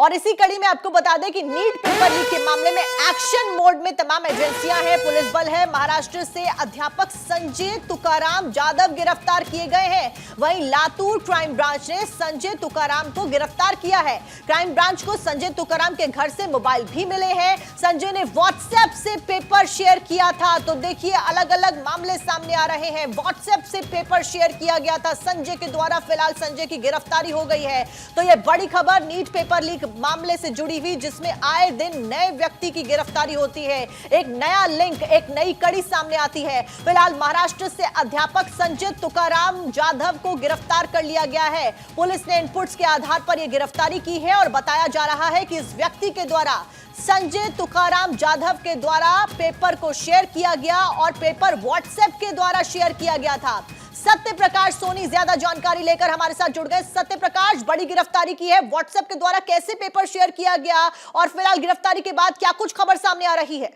और इसी कड़ी में आपको बता दें कि नीट पेपर लीक के मामले में एक्शन मोड में तमाम एजेंसियां हैं, पुलिस बल है। महाराष्ट्र से अध्यापक संजय तुकाराम जाधव गिरफ्तार किए गए हैं। वहीं लातूर क्राइम ब्रांच ने संजय तुकाराम को गिरफ्तार किया है। क्राइम ब्रांच को संजय तुकाराम के घर से मोबाइल भी मिले हैं। संजय ने व्हाट्सएप से पेपर शेयर किया था। तो देखिए, अलग अलग मामले सामने आ रहे हैं। व्हाट्सएप से पेपर शेयर किया गया था संजय के द्वारा। फिलहाल संजय की गिरफ्तारी हो गई है। तो यह बड़ी खबर नीट पेपर लीक मामले से जुड़ी हुई, जिसमें आए दिन नए व्यक्ति की गिरफ्तारी होती है। एक नया लिंक, एक नई कड़ी सामने आती है। फिलहाल महाराष्ट्र से अध्यापक संजय तुकाराम जाधव को गिरफ्तार कर लिया गया है। पुलिस ने इनपुट्स के आधार पर यह गिरफ्तारी की है और बताया जा रहा है कि इस व्यक्ति के द्वारा, संजय तुकाराम जाधव के द्वारा पेपर को शेयर किया गया और पेपर व्हाट्सएप के द्वारा शेयर किया गया था। सत्य प्रकाश सोनी ज्यादा जानकारी लेकर हमारे साथ जुड़ गए। सत्य प्रकाश, बड़ी गिरफ्तारी की है, व्हाट्सएप के द्वारा कैसे पेपर शेयर किया गया और फिलहाल गिरफ्तारी के बाद क्या कुछ खबर सामने आ रही है?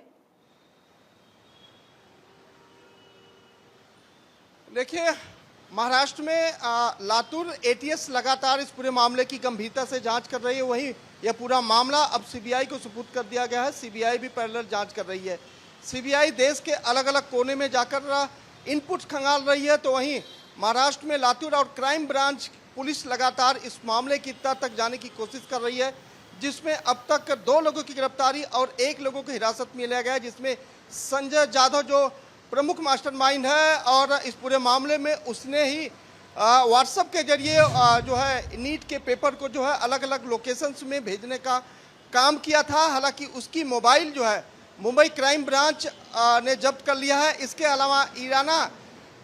देखिए, महाराष्ट्र में लातूर एटीएस लगातार इस पूरे मामले की गंभीरता से जांच कर रही है। वहीं यह पूरा मामला अब सीबीआई को सुपुर्द कर दिया गया है। सीबीआई भी पैरेलल जांच कर रही है। सीबीआई देश के अलग अलग कोने में जाकर इनपुट्स खंगाल रही है, तो वहीं महाराष्ट्र में लातूर और क्राइम ब्रांच पुलिस लगातार इस मामले की तह तक जाने की कोशिश कर रही है, जिसमें अब तक 2 लोगों की गिरफ्तारी और 1 लोगों को हिरासत में लिया गया है, जिसमें संजय जाधव जो प्रमुख मास्टरमाइंड है और इस पूरे मामले में उसने ही व्हाट्सएप के जरिए जो है नीट के पेपर को जो है अलग अलग लोकेशंस में भेजने का काम किया था। हालांकि उसकी मोबाइल जो है मुंबई क्राइम ब्रांच ने जब्त कर लिया है। इसके अलावा ईराना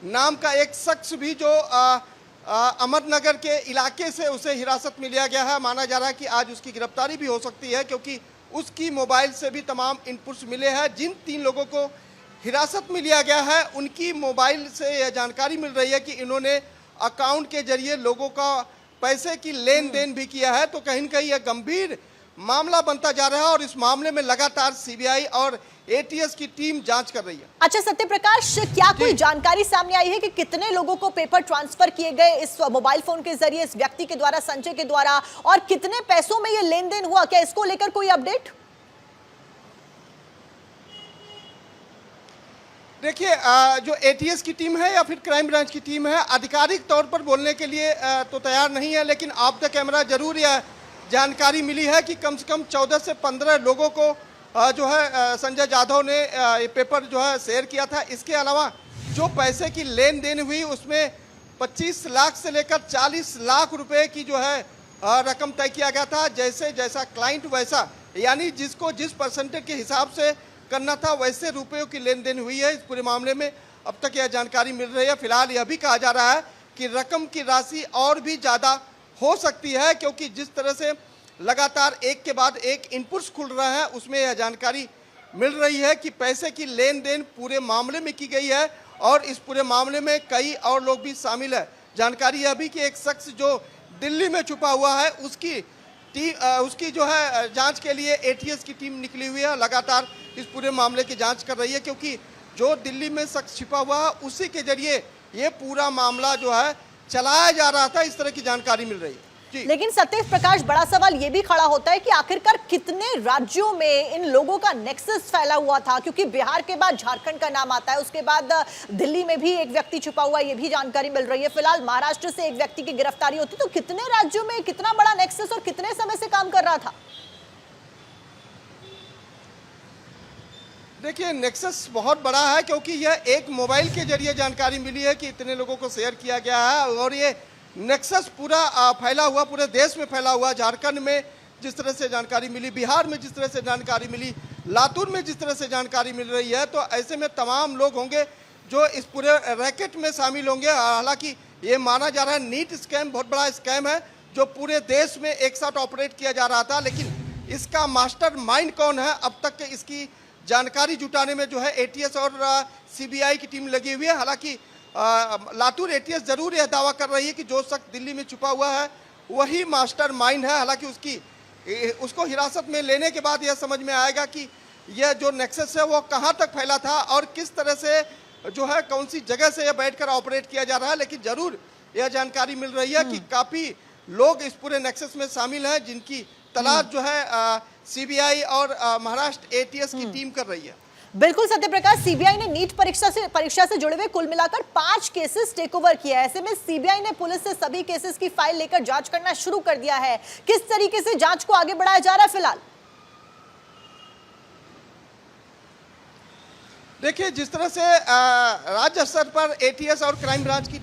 नाम का एक शख्स भी जो अहमदनगर के इलाके से उसे हिरासत में लिया गया है। माना जा रहा है कि आज उसकी गिरफ्तारी भी हो सकती है, क्योंकि उसकी मोबाइल से भी तमाम इनपुट्स मिले हैं। जिन 3 लोगों को हिरासत में लिया गया है, उनकी मोबाइल से यह जानकारी मिल रही है कि इन्होंने अकाउंट के जरिए लोगों का पैसे की लेन देन भी किया है। तो कहीं न कहीं यह गंभीर मामला बनता जा रहा है और इस मामले में लगातार सीबीआई और एटीएस की टीम जांच कर रही है। अच्छा सत्य प्रकाश, क्या कोई जानकारी सामने आई है कि कितने लोगों को पेपर ट्रांसफर किए गए इस मोबाइल फोन के जरिए, इस व्यक्ति के द्वारा, संजय के द्वारा, और कितने पैसों में यह लेन देन हुआ? क्या इसको लेकर कोई अपडेट? देखिए, जो एटीएस की टीम है या फिर क्राइम ब्रांच की टीम है, आधिकारिक तौर पर बोलने के लिए तो तैयार नहीं है, लेकिन ऑफ द कैमरा जरूर यह जानकारी मिली है कि कम से कम 14 से 15 लोगों को जो है संजय जाधव ने ये पेपर जो है शेयर किया था। इसके अलावा जो पैसे की लेन देन हुई, उसमें 25 लाख से लेकर 40 लाख रुपए की जो है रकम तय किया गया था। जैसे जैसा क्लाइंट वैसा, यानी जिसको जिस परसेंटेज के हिसाब से करना था वैसे रुपयों की लेन देन हुई है। इस पूरे मामले में अब तक यह जानकारी मिल रही है। फिलहाल यह भी कहा जा रहा है कि रकम की राशि और भी ज़्यादा हो सकती है, क्योंकि जिस तरह से लगातार एक के बाद एक इनपुट्स खुल रहे हैं, उसमें यह जानकारी मिल रही है कि पैसे की लेन देन पूरे मामले में की गई है और इस पूरे मामले में कई और लोग भी शामिल है। जानकारी यह भी कि एक शख्स जो दिल्ली में छुपा हुआ है, उसकी जो है जांच के लिए एटीएस की टीम निकली हुई है। लगातार इस पूरे मामले की जांच कर रही है, क्योंकि जो दिल्ली में शख्स छिपा हुआ है, उसी के जरिए ये पूरा मामला जो है चलाया जा रहा था। इस तरह की जानकारी मिल रही है। लेकिन सत्य प्रकाश, बड़ा सवाल यह भी खड़ा होता है कि आखिरकार कितने राज्यों में इन लोगों का नेक्सस फैला हुआ था, क्योंकि बिहार के बाद झारखंड का नाम आता है, उसके बाद दिल्ली में भी एक व्यक्ति छुपा हुआ है, ये भी जानकारी मिल रही है। फिलहाल महाराष्ट्र से एक व्यक्ति की गिरफ्तारी होती, तो कितने राज्यों में कितना बड़ा नेक्सस और कितने समय से काम कर रहा था? देखिए, नेक्सस बहुत बड़ा है, क्योंकि यह एक मोबाइल के जरिए जानकारी मिली है कि इतने लोगों को शेयर किया गया है और ये नेक्सस पूरा फैला हुआ, पूरे देश में फैला हुआ। झारखंड में जिस तरह से जानकारी मिली, बिहार में जिस तरह से जानकारी मिली, लातूर में जिस तरह से जानकारी मिल रही है, तो ऐसे में तमाम लोग होंगे जो इस पूरे रैकेट में शामिल होंगे। हालांकि ये माना जा रहा है नीट स्कैम बहुत बड़ा स्कैम है, जो पूरे देश में एक साथ ऑपरेट किया जा रहा था, लेकिन इसका मास्टर माइंड कौन है, अब तक इसकी जानकारी जुटाने में जो है एटीएस और सीबीआई की टीम लगी हुई है। हालांकि लातूर एटीएस जरूर यह दावा कर रही है कि जो शख्स दिल्ली में छुपा हुआ है वही मास्टर माइंड है। हालांकि उसको हिरासत में लेने के बाद यह समझ में आएगा कि यह जो नेक्सस है वो कहां तक फैला था और किस तरह से जो है कौन सी जगह से यह बैठकर ऑपरेट किया जा रहा है। लेकिन जरूर यह जानकारी मिल रही है कि काफ़ी लोग इस पूरे नेक्सस में शामिल हैं, जिनकी तलाश जो है सीबीआई और महाराष्ट्र एटीएस की टीम कर रही है। बिल्कुल सत्य प्रकाश, सीबीआई ने नीट परीक्षा से जुड़े हुए कुल मिलाकर 5 केसेस टेक ओवर किया है। ऐसे में सीबीआई ने पुलिस से सभी केसेस की फाइल लेकर जांच करना शुरू कर दिया है। किस तरीके से जांच को आगे बढ़ाया जा रहा है फिलहाल? देखिए, जिस तरह से राज्य स्तर पर एटीएस और क्राइम ब्रांच की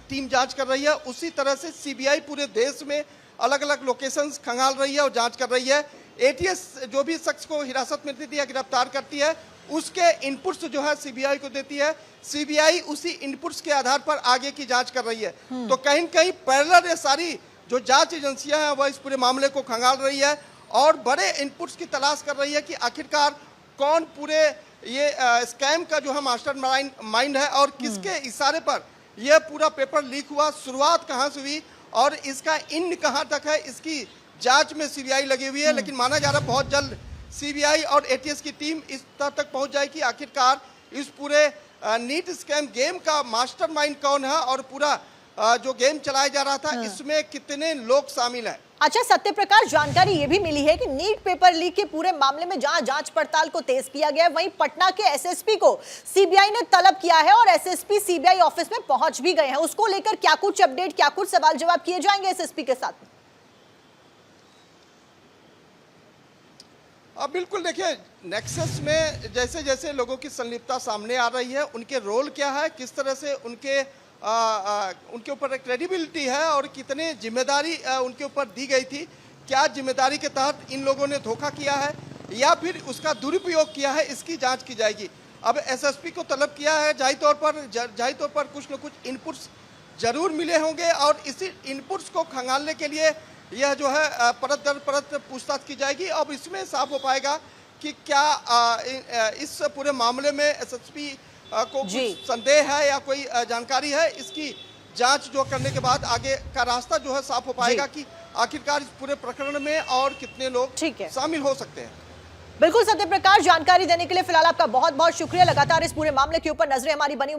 टीम जांच कर रही है, उसी तरह से सीबीआई पूरे देश में अलग अलग लोकेशंस खंगाल रही है और जांच कर रही है। एटीएस जो भी शख्स को हिरासत में लेती है, गिरफ्तार करती है, उसके इनपुट्स जो है सीबीआई को देती है। सीबीआई उसी इनपुट्स के आधार पर आगे की जांच कर रही है। तो कहीं न कहीं पैरेलल ये सारी जो जांच एजेंसियां हैं वह इस पूरे मामले को खंगाल रही है और बड़े इनपुट्स की तलाश कर रही है कि आखिरकार कौन पूरे ये स्कैम का जो है मास्टर माइंड है और किसके इशारे पर यह पूरा पेपर लीक हुआ, शुरुआत कहां से हुई और इसका एंड कहां तक है, इसकी जांच में सीबीआई लगी हुई है। लेकिन माना जा रहा है बहुत जल्द सीबीआई और एटीएस की टीम इस स्तर तक पहुंच जाएगी आखिरकार इस पूरे नीट स्कैम गेम का मास्टरमाइंड कौन है और पूरा जो गेम चलाया जा रहा था इसमें कितने लोग शामिल हैं। अच्छा सत्य प्रकाश, जानकारी ये भी मिली है कि नीट पेपर लीक के पूरे मामले में जहां जांच पड़ताल को तेज किया गया है, वहीं पटना के एसएसपी को सीबीआई ने तलब किया है और एसएसपी सीबीआई ऑफिस में पहुंच भी गए हैं। उसको लेकर क्या कुछ अपडेट, क्या कुछ सवाल जवाब किए जाएंगे एसएसपी के साथ? अब बिल्कुल देखिए, नेक्सस में जैसे जैसे लोगों की संलिप्तता सामने आ रही है, उनके रोल क्या है, किस तरह से उनके ऊपर क्रेडिबिलिटी है और कितने जिम्मेदारी उनके ऊपर दी गई थी, क्या जिम्मेदारी के तहत इन लोगों ने धोखा किया है या फिर उसका दुरुपयोग किया है, इसकी जांच की जाएगी। अब एसएसपी को तलब किया है, जाहिर तौर पर कुछ न कुछ इनपुट्स जरूर मिले होंगे और इसी इनपुट्स को खंगालने के लिए यह जो है परत दर परत पूछताछ की जाएगी। अब इसमें साफ हो पाएगा कि क्या इस पूरे मामले में एसएसपी को कुछ संदेह है या कोई जानकारी है। इसकी जांच जो करने के बाद आगे का रास्ता जो है साफ हो पाएगा कि आखिरकार इस पूरे प्रकरण में और कितने लोग शामिल हो सकते हैं। बिल्कुल सत्य प्रकाश, जानकारी देने के लिए फिलहाल आपका बहुत बहुत शुक्रिया। लगातार इस पूरे मामले के ऊपर नजरें हमारी बनी हुई